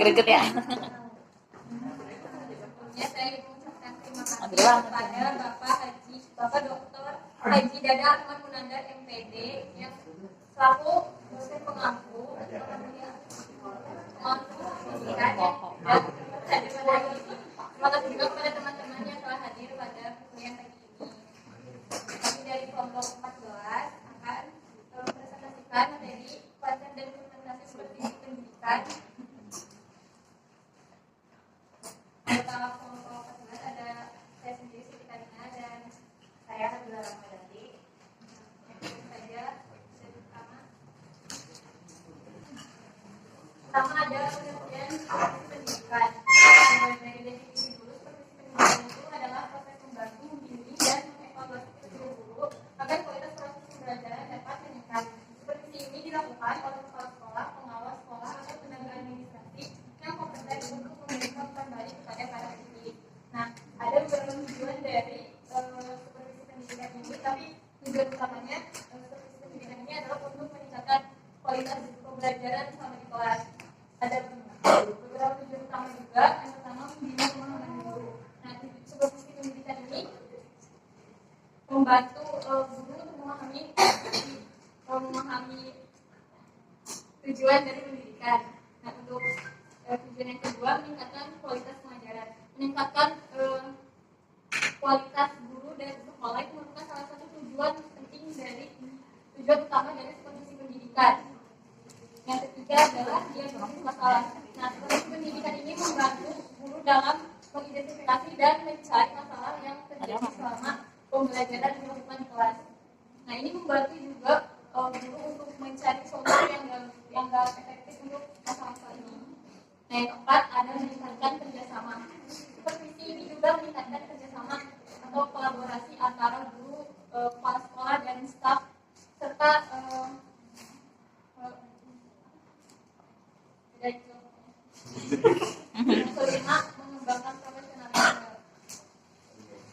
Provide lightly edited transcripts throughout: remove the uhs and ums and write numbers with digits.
Greget ya. Saya mengucapkan terima kasih kepada Bapak Dr. Haji Dada Ahmad Munandar MPD yang selaku dosen pengampu pendidikan dan hadir pada hari ini. Terima kasih juga kepada teman-teman yang telah hadir pada kuliah pagi ini. Kami dari kelompok 14 akan presentasikan materi konten dan implementasi strategi pendidikan. Anggota kelompok 14 ada saya sendiri Siti Karina dan saya Nabila Ramadhani. Yang saja pertama ada pengertian pendidikan. Dari definisi dulu, seperti pendidikan itu adalah proses membantu, membimbing dan mengevaluasi kepada guru agar kualitas proses pembelajaran dapat meningkat. Seperti ini dilakukan oleh kepala sekolah, pengawas sekolah atau tenaga administrasi yang kompeten untuk memberikan kembali kepada para didik. Nah, ada beberapa tujuan dari supervisi pendidikan ini, tapi tujuan utamanya supervisi pendidikan ini adalah untuk meningkatkan kualitas pembelajaran selama di kelas. Ada beberapa tujuan utama juga. Yang pertama, membina pemahaman guru. Nah, supervisi pendidikan ini membantu guru untuk memahami tujuan dari pendidikan. Nah, untuk tujuan yang kedua, meningkatkan kualitas pengajaran. Meningkatkan kualitas guru dan sekolah itu merupakan salah satu tujuan penting dari tujuan utama dari supervisi pendidikan. Yang ketiga adalah diagnosis masalah. Nah, supervisi pendidikan ini membantu guru dalam mengidentifikasi dan mencari masalah yang terjadi selama pembelajaran dilakukan di kelas. Nah, ini membantu juga guru untuk mencari solusi yang efektif untuk masalah ini. Nah, yang keempat ada meningkatkan kerjasama. Supervisi ini juga meningkatkan kerjasama atau kolaborasi antara guru, kepala sekolah dan staf serta kelima mengembangkan profesionalisme.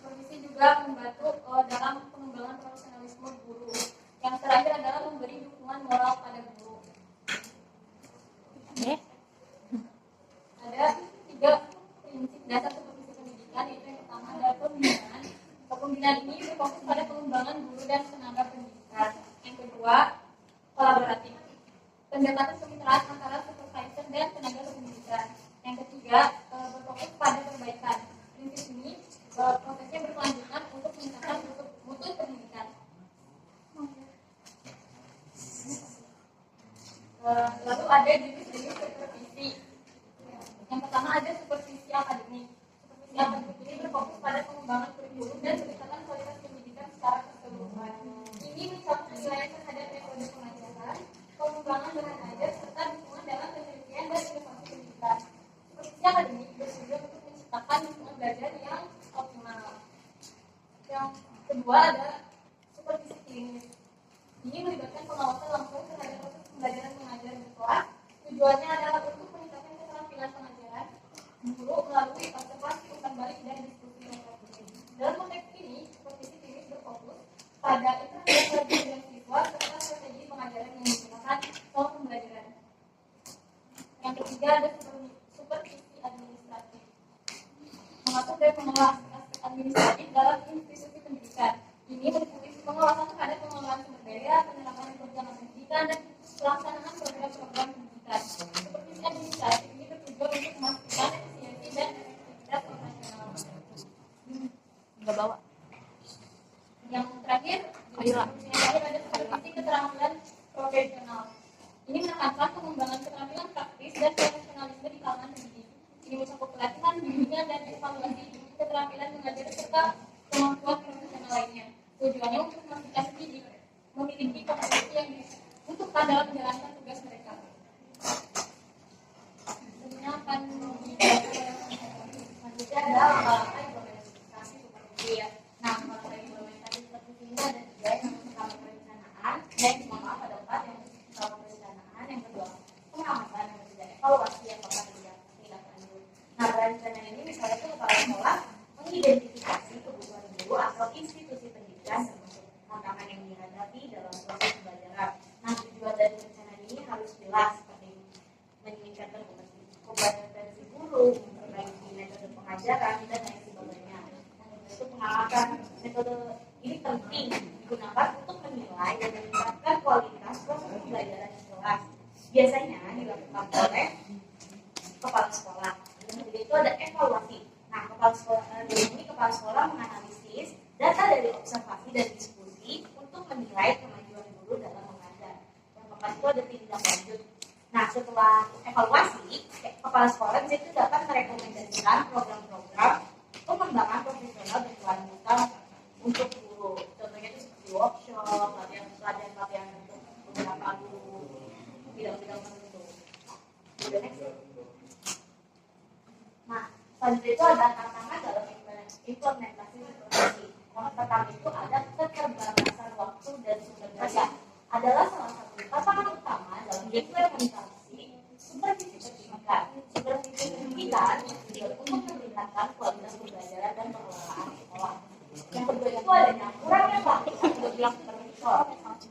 Supervisi juga membantu dalam pengembangan profesionalisme guru. Yang terakhir adalah memberi dukungan moral pada guru. Ada 3 prinsip dasar supervisi pendidikan, yaitu yang pertama adalah pembinaan. Pembinaan ini berfokus pada pengembangan guru dan tenaga pendidikan. Yang kedua, kolaboratif. Pendekatan kemitraan antara supervisor dan tenaga pendidikan. Yang ketiga, berfokus pada perbaikan. Prinsip ini prosesnya berkelanjutan untuk meningkatkan mutu pendidikan. Lalu ada jenis-jenis supervisi. Yang pertama ada supervisi akademik. Supervisi akademik ini berfokus pada pengembangan kurikulum dan peningkatan kualitas pendidikan secara keseluruhan. Ini mencakup penilaian terhadap metode pengajaran, pengembangan bahan ajar serta dukungan dalam penelitian dan inovasi pendidikan. Supervisi akademik bertujuan untuk menciptakan lingkungan belajar yang optimal. Yang kedua ada supervisi klinis. Ini melibatkan pengawasan langsung terhadap proses pembelajaran mengajar di kelas. Tujuannya adalah untuk meningkatkan keterampilan pengajaran guru melalui observasi, umpan balik, dan diskusi metode. Dalam konteks ini, supervisi klinis berfokus pada interaksi pelajar dan siswa serta strategi pengajaran yang digunakan selama pembelajaran. Yang ketiga ada supervisi administratif. Mengatur dan mengelola aspek administratif dalam institusi pendidikan. Ini meliputi pengawasan terhadap pengelolaan sumber daya, penerapan program pendidikan, dan pelaksanaan program-program pendidikan. Supervisi administratif ini bertujuan untuk memastikan efisiensi dan efektivitas operasional. Nggak bawa. Yang terakhir ada supervisi keterampilan profesional. Ini menekankan pengembangan keterampilan praktis dan profesionalisme di kalangan pendidik. Ini mencakup pelatihan, bimbingan, dan evaluasi keterampilan mengajar serta kemampuan profesional lainnya. Tujuannya untuk memastikan pendidik memiliki kompetensi yang dibutuhkan dalam menjalankan tugas mereka. Sebenarnya akan selanjutnya adalah langkah implementasi supervisi ya. Nah, langkah implementasi supervisi ini ada 3, yang pertama perencanaan, yang ada 4, yang pertama perencanaan, yang kedua pengamatan, yang ketiga evaluasi, yang keempat tindak lanjut. Nah, perencanaan ini misalnya itu kepala sekolah mengidentifikasi kebutuhan guru atau institusi pendidikan termasuk tantangan yang dihadapi dalam proses pembelajaran. Nah, tujuan dari perencanaan ini harus jelas seperti meningkatkan kompetensi biasanya dilakukan oleh kepala sekolah. Dan ketiga itu ada evaluasi. Nah, kepala sekolah menganalisis data dari observasi dan diskusi untuk menilai kemajuan guru dalam mengajar. Yang keempat itu ada tindak lanjut. Nah, setelah evaluasi, kepala sekolah di situ dapat merekomendasikan program-program pengembangan profesional berkelanjutan untuk guru. Contohnya itu seperti workshop, pelatihan untuk beberapa guru, bidang-bidang tertentu. Nah, selanjutnya itu ada tantangan dalam implementasi supervisi. Yang pertama itu ada keterbatasan waktu dan sumber daya. Adalah salah satu tantangan utama dalam implementasi supervisi pendidikan. Supervisi pendidikan untuk meningkatkan kualitas pembelajaran dan pengelolaan sekolah. Yang kedua itu adanya kurangnya waktu untuk supervisor.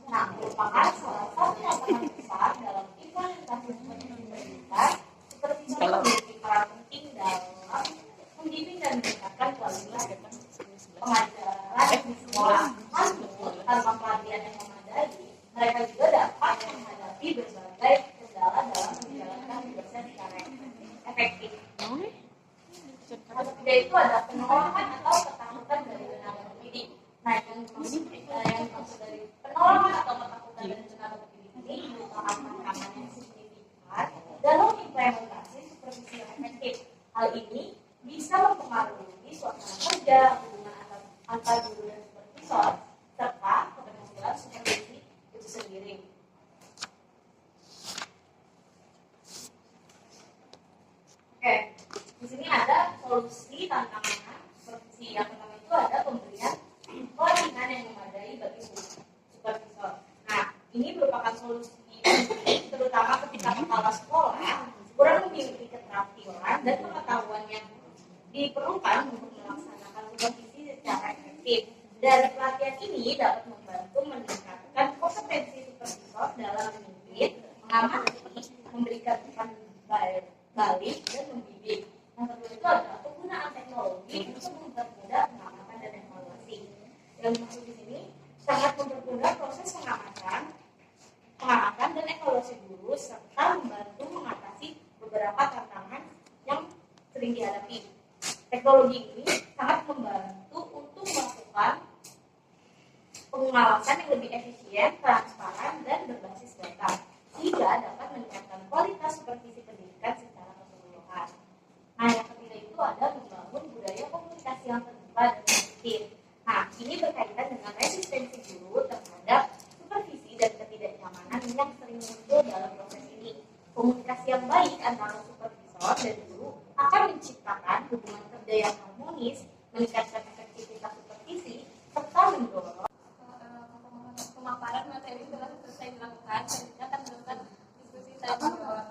Nah, merupakan salah satu tantangan besar dalam implementasi supervisi pendidikan. Supervisor memiliki peran penting dalam membimbing dan meningkatkan kualitas pengajaran di sekolah. Namun, tanpa pelatihan yang memadai, mereka juga dapat menghadapi berbagai kendala dalam menjalankan tugasnya secara efektif. Yang ketiga itu ada penolakan atau ketakutan dari tenaga pendidik. Nah, yang dimaksud dari penolakan atau ketakutan dari tenaga pendidik ini merupakan tantangan yang signifikan dalam implementasi supervisi yang efektif. Hal ini bisa mempengaruhi suasana kerja, hubungan antar guru dan supervisor, serta keberhasilan supervisi itu sendiri. Oke, di sini ada solusi tantangan supervisi. Yang pertama itu ada pemberian pelatihan yang memadai bagi supervisor. Nah, ini merupakan solusi terutama ketika kepala sekolah kurang memiliki keterampilan dan pengetahuan yang diperlukan untuk melaksanakan supervisi secara efektif. Dan pelatihan ini dapat membantu meningkatkan kompetensi supervisor dalam memimpin, mengamati, memberikan umpan balik, dan membimbing. Yang kedua itu adalah penggunaan teknologi untuk mempermudah pengamatan dan evaluasi. Yang dimaksud di sini sangat mempermudah proses pengamatan dan evaluasi guru serta membantu mengatasi beberapa tantangan yang sering dihadapi. Teknologi ini sangat membantu untuk melakukan pengawasan yang lebih efisien, transparan, dan berbasis data, sehingga dapat meningkatkan kualitas supervisi pendidikan secara keseluruhan. Nah, yang ketiga itu ada membangun budaya komunikasi yang terbuka dan positif. Nah, ini berkaitan dengan resistensi guru terhadap supervisi dan ketidaknyamanan yang sering muncul dalam proses ini. Komunikasi yang baik antara supervisor dan guru akan menciptakan hubungan kerja yang harmonis, meningkatkan efektivitas supervisi, serta mendorong pemaparan materi telah selesai dilakukan. Selanjutnya akan dilakukan diskusi tanya jawab.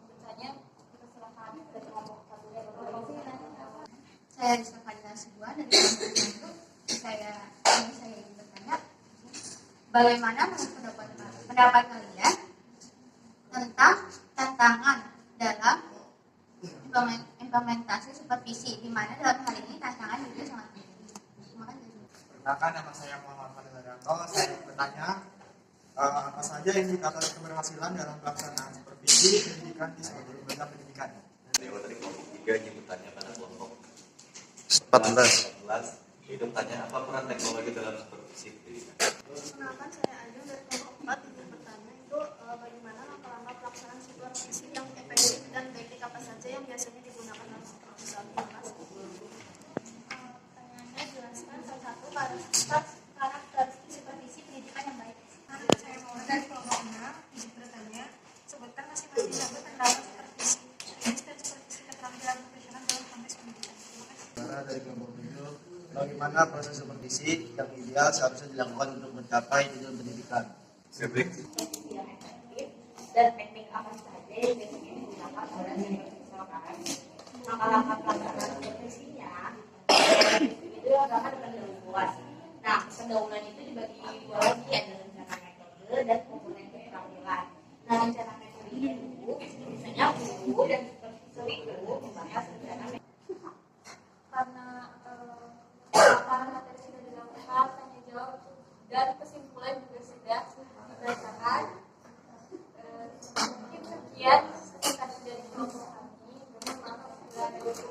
Bertanya, kita silakan dari kelompok satunya. Saya Rizka Fadila Sebuah dari kelompok satu. Saya ingin bertanya, bagaimana menurut pendapat kalian tentang tantangan dalam implementasi supervisi, di mana dalam hal ini tantangan juga sangat tinggi. Perkenalkan, nama saya Muhammad Fadil Arianto. Saya bertanya, apa saja indikator keberhasilan dalam pelaksanaan supervisi pendidikan di seluruh lembaga pendidikan? Dewa dari kelompok 3 ingin bertanya pada kelompok 14. Itu bertanya apa peran teknologi dalam supervisi pendidikan? Perkenalkan, saya Ajeng dari kelompok 4 ingin bertanya itu bagaimana langkah-langkah pelaksanaan supervisi yang efektif dan teknik apa saja yang biasanya digunakan dalam supervisi. Pertanyaannya jelaskan salah satu karakteristik supervisi pendidikan yang baik. Saya mau dari kelompok 6 izin bertanya, sebutkan masing-masing contoh tentang supervisi klinis dan supervisi keterampilan profesional dalam konteks pendidikan. Terima kasih. Dari kelompok 7, bagaimana proses supervisi yang ideal seharusnya dilakukan untuk mencapai tujuan pendidikan? Supervisi Yang efektif dan teknik apa saja yang biasanya digunakan oleh supervisor. Langkah-langkah pelaksanaan supervisinya itu yang pertama pendahuluan. Nah, pendahuluan itu dibagi dua lagi, ada rencana metode dan komponen keterampilan. Nah, rencana metode itu biasanya guru dan supervisor itu membahas rencana metode. Karena paparan materi sudah dilakukan, tanya jawab dan kesimpulan juga sudah dibacakan. Sekian presentasi dari kelompok kami. Mohon maaf apabila ada